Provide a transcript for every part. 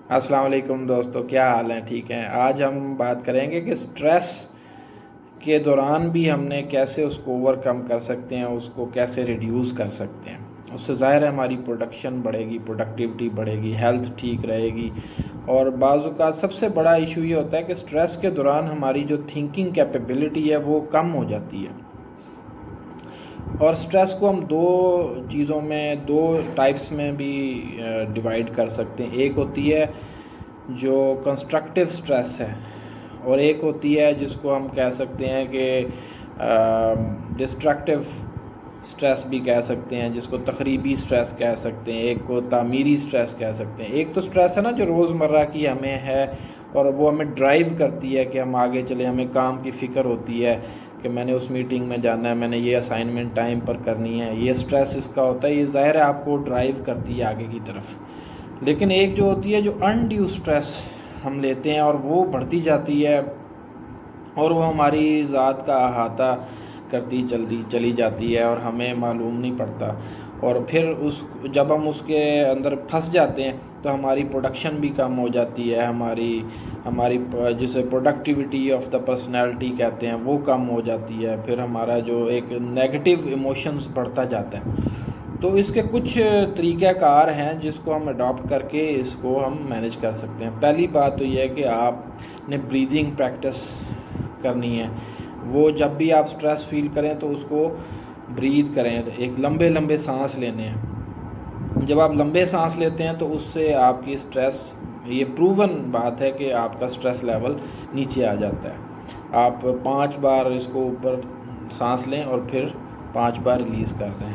السلام علیکم دوستو، کیا حال ہیں؟ ٹھیک ہیں؟ آج ہم بات کریں گے کہ سٹریس کے دوران بھی ہم نے کیسے اس کو اوور کم کر سکتے ہیں، اس کو کیسے ریڈیوز کر سکتے ہیں۔ اس سے ظاہر ہے ہماری پروڈکشن بڑھے گی، پروڈکٹیوٹی بڑھے گی، ہیلتھ ٹھیک رہے گی۔ اور بعض اوقات سب سے بڑا ایشو یہ ہوتا ہے کہ سٹریس کے دوران ہماری جو تھنکنگ کیپیبلٹی ہے وہ کم ہو جاتی ہے۔ اور سٹریس کو ہم دو ٹائپس میں بھی ڈیوائیڈ کر سکتے ہیں۔ ایک ہوتی ہے جو کنسٹرکٹیو سٹریس ہے، اور ایک ہوتی ہے جس کو ہم کہہ سکتے ہیں کہ ڈسٹرکٹیو سٹریس بھی کہہ سکتے ہیں، جس کو تخریبی سٹریس کہہ سکتے ہیں، ایک کو تعمیری سٹریس کہہ سکتے ہیں۔ ایک تو سٹریس ہے نا جو روزمرہ کی ہمیں ہے، اور وہ ہمیں ڈرائیو کرتی ہے کہ ہم آگے چلیں، ہمیں کام کی فکر ہوتی ہے کہ میں نے اس میٹنگ میں جانا ہے، میں نے یہ اسائنمنٹ ٹائم پر کرنی ہے، یہ سٹریس اس کا ہوتا ہے، یہ ظاہر ہے آپ کو ڈرائیو کرتی ہے آگے کی طرف۔ لیکن ایک جو ہوتی ہے جو انڈیو سٹریس ہم لیتے ہیں، اور وہ بڑھتی جاتی ہے، اور وہ ہماری ذات کا احاطہ کرتی چلی جاتی ہے، اور ہمیں معلوم نہیں پڑتا۔ اور پھر جب ہم اس کے اندر پھنس جاتے ہیں تو ہماری پروڈکشن بھی کم ہو جاتی ہے، ہماری جسے پروڈکٹیوٹی آف دا پرسنالٹی کہتے ہیں وہ کم ہو جاتی ہے، پھر ہمارا جو ایک نیگیٹو ایموشنز بڑھتا جاتا ہے۔ تو اس کے کچھ طریقہ کار ہیں جس کو ہم اڈاپٹ کر کے اس کو ہم مینیج کر سکتے ہیں۔ پہلی بات تو یہ ہے کہ آپ نے بریدنگ پریکٹس کرنی ہے۔ وہ جب بھی آپ سٹریس فیل کریں تو اس کو بریتھ کریں، ایک لمبے سانس لینے ہیں۔ جب آپ لمبے سانس لیتے ہیں تو اس سے آپ کی سٹریس، یہ پروون بات ہے کہ آپ کا سٹریس لیول نیچے آ جاتا ہے۔ آپ 5 بار اس کو اوپر سانس لیں اور پھر 5 بار ریلیز کر دیں،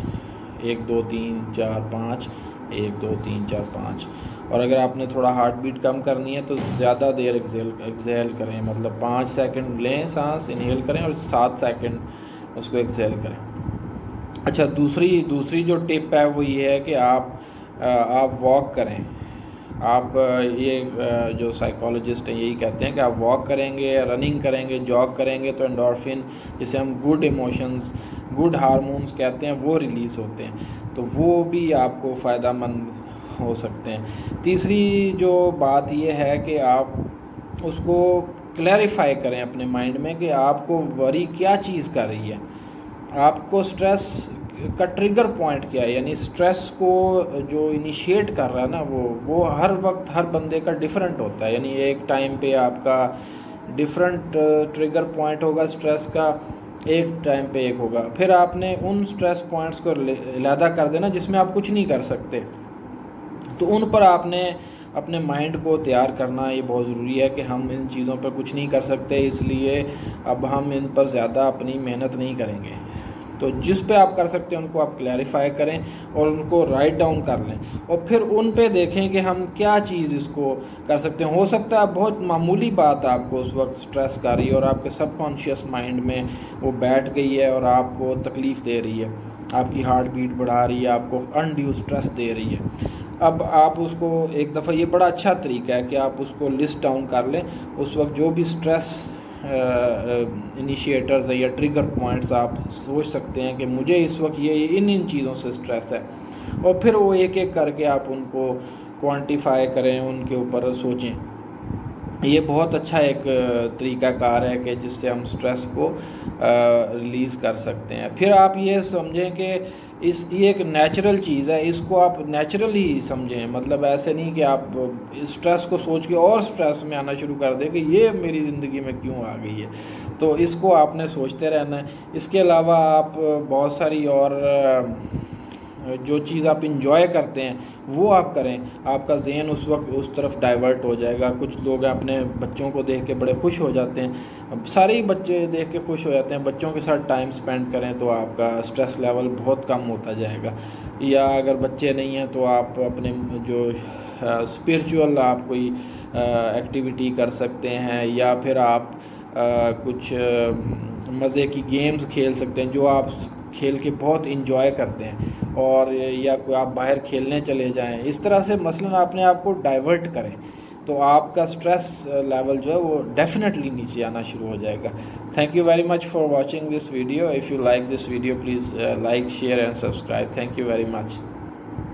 1 2 3 4 5، 1 2 3 4 5۔ اور اگر آپ نے تھوڑا ہارٹ بیٹ کم کرنی ہے تو زیادہ دیر ایکزیل کریں، مطلب 5 سیکنڈ لیں سانس، انہیل کریں، اور 7 سیکنڈ اس کو ایکزیل کریں۔ اچھا، دوسری جو ٹپ ہے وہ یہ ہے کہ آپ واک کریں۔ آپ یہ جو سائیکالوجسٹ ہیں یہی کہتے ہیں کہ آپ واک کریں گے، رننگ کریں گے، جاگ کریں گے تو انڈورفن، جسے ہم گڈ ایموشنز، گڈ ہارمونز کہتے ہیں، وہ ریلیز ہوتے ہیں، تو وہ بھی آپ کو فائدہ مند ہو سکتے ہیں۔ تیسری جو بات یہ ہے کہ آپ اس کو کلیریفائی کریں اپنے مائنڈ میں کہ آپ کو وری کیا چیز کر رہی ہے، آپ کو سٹریس کا ٹریگر پوائنٹ کیا ہے، یعنی سٹریس کو جو انیشیٹ کر رہا ہے نا وہ ہر وقت ہر بندے کا ڈیفرنٹ ہوتا ہے، یعنی ایک ٹائم پہ آپ کا ڈیفرنٹ ٹریگر پوائنٹ ہوگا سٹریس کا، ایک ٹائم پہ ایک ہوگا۔ پھر آپ نے ان سٹریس پوائنٹس کو علیحدہ کر دینا جس میں آپ کچھ نہیں کر سکتے، تو ان پر آپ نے اپنے مائنڈ کو تیار کرنا، یہ بہت ضروری ہے کہ ہم ان چیزوں پر کچھ نہیں کر سکتے، اس لیے اب ہم ان پر زیادہ اپنی محنت نہیں کریں گے۔ تو جس پہ آپ کر سکتے ہیں ان کو آپ کلیریفائی کریں اور ان کو رائٹ ڈاؤن کر لیں، اور پھر ان پہ دیکھیں کہ ہم کیا چیز اس کو کر سکتے ہیں۔ ہو سکتا ہے بہت معمولی بات آپ کو اس وقت سٹریس کر رہی ہے اور آپ کے سب کانشیس مائنڈ میں وہ بیٹھ گئی ہے اور آپ کو تکلیف دے رہی ہے، آپ کی ہارٹ بیٹ بڑھا رہی ہے، آپ کو انڈیو سٹریس دے رہی ہے۔ اب آپ اس کو ایک دفعہ، یہ بڑا اچھا طریقہ ہے کہ آپ اس کو لسٹ ڈاؤن کر لیں، اس وقت جو بھی سٹریس انیشیٹرز یا ٹریگر پوائنٹس آپ سوچ سکتے ہیں کہ مجھے اس وقت یہ ان چیزوں سے سٹریس ہے، اور پھر وہ ایک ایک کر کے آپ ان کو کوانٹیفائی کریں، ان کے اوپر سوچیں۔ یہ بہت اچھا ایک طریقہ کار ہے کہ جس سے ہم سٹریس کو ریلیز کر سکتے ہیں۔ پھر آپ یہ سمجھیں کہ یہ ایک نیچرل چیز ہے، اس کو آپ نیچرل ہی سمجھیں، مطلب ایسے نہیں کہ آپ سٹریس کو سوچ کے اور سٹریس میں آنا شروع کر دیں کہ یہ میری زندگی میں کیوں آ گئی ہے، تو اس کو آپ نے سوچتے رہنا ہے۔ اس کے علاوہ آپ بہت ساری اور جو چیز آپ انجوائے کرتے ہیں وہ آپ کریں، آپ کا ذہن اس وقت اس طرف ڈائیورٹ ہو جائے گا۔ کچھ لوگ اپنے بچوں کو دیکھ کے بڑے خوش ہو جاتے ہیں، سارے ہی بچے دیکھ کے خوش ہو جاتے ہیں، بچوں کے ساتھ ٹائم سپینڈ کریں تو آپ کا سٹریس لیول بہت کم ہوتا جائے گا۔ یا اگر بچے نہیں ہیں تو آپ اپنے جو اسپریچول آپ کوئی ایکٹیویٹی کر سکتے ہیں، یا پھر آپ کچھ مزے کی گیمز کھیل سکتے ہیں جو آپ کھیل کے بہت انجوائے کرتے ہیں، اور یا کوئی آپ باہر کھیلنے چلے جائیں، اس طرح سے مثلاً اپنے آپ کو ڈائیورٹ کریں تو آپ کا سٹریس لیول جو ہے وہ ڈیفینیٹلی نیچے آنا شروع ہو جائے گا۔ Thank you very much for watching this video. If you like this video please like, share and subscribe. Thank you very much.